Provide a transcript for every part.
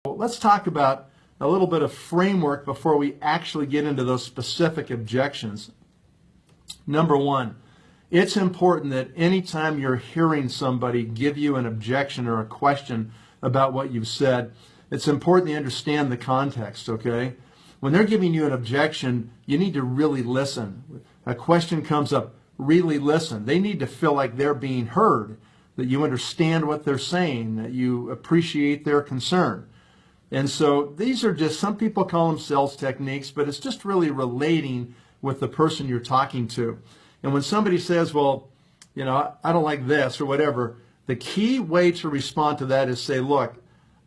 Let's talk about a little bit of framework before we actually get into those specific objections. Number one, it's important that anytime you're hearing somebody give you an objection or a question about what you've said, it's important to understand the context, okay? When they're giving you an objection, you need to really listen. A question comes up, really listen. They need to feel like they're being heard, that you understand what they're saying, that you appreciate their concern. And so these are just, some people call them sales techniques, but it's just really relating with the person you're talking to. And when somebody says, well, you know, I don't like this or whatever, the key way to respond to that is say, look,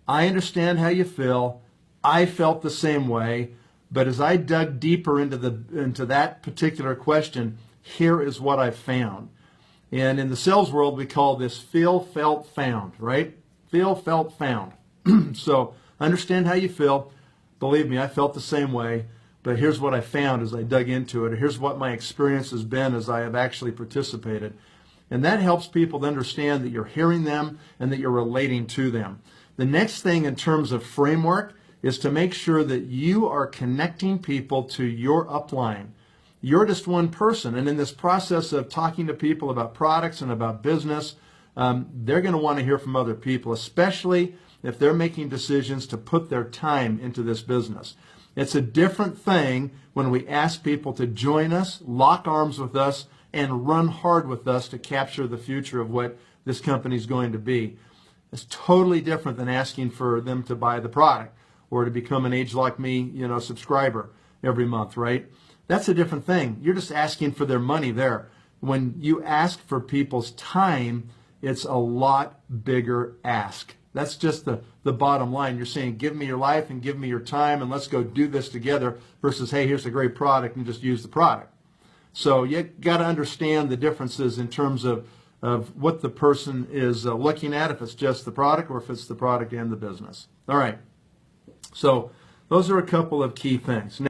I understand how you feel. I felt the same way. But as I dug deeper into that particular question, here is what I found. And in the sales world, we call this feel, felt, found, right? Feel, felt, found. So understand how you feel. Believe me, I felt the same way. But here's what I found as I dug into it. Here's what my experience has been as I have actually participated. And that helps people to understand that you're hearing them and that you're relating to them. The next thing in terms of framework is to make sure that you are connecting people to your upline. You're just one person, and in this process of talking to people about products and about business, they're going to want to hear from other people, especially if they're making decisions to put their time into this business. It's a different thing when we ask people to join us, lock arms with us, and run hard with us to capture the future of what this company is going to be. It's totally different than asking for them to buy the product or to become an Age Like Me, subscriber every month, right? That's a different thing. You're just asking for their money there. When you ask for people's time, it's a lot bigger ask. That's just the bottom line. You're saying, give me your life and give me your time and let's go do this together versus, hey, here's a great product and just use the product. So you got to understand the differences in terms of what the person is looking at, if it's just the product or if it's the product and the business. All right. So those are a couple of key things.